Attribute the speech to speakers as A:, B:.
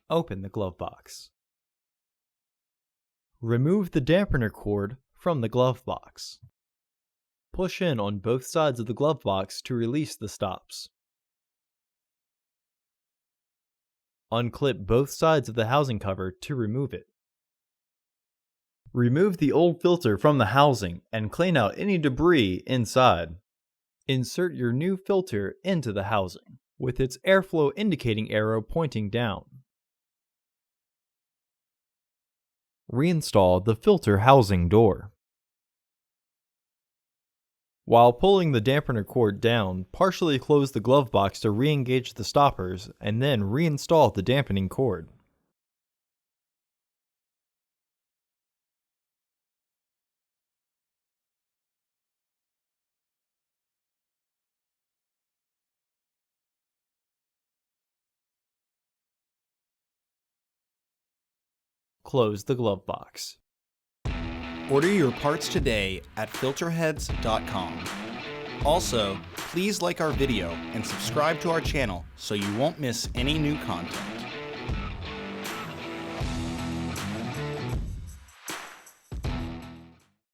A: open the glove box. Remove the dampener cord from the glove box. Push in on both sides of the glove box to release the stops. Unclip both sides of the housing cover to remove it. Remove the old filter from the housing and clean out any debris inside. Insert your new filter into the housing, with its airflow indicating arrow pointing down. Reinstall the filter housing door. While pulling the dampener cord down, partially close the glove box to re-engage the stoppers and then reinstall the dampening cord. Close the glove box.
B: Order your parts today at filterheads.com. Also, please like our video and subscribe to our channel so you won't miss any new content.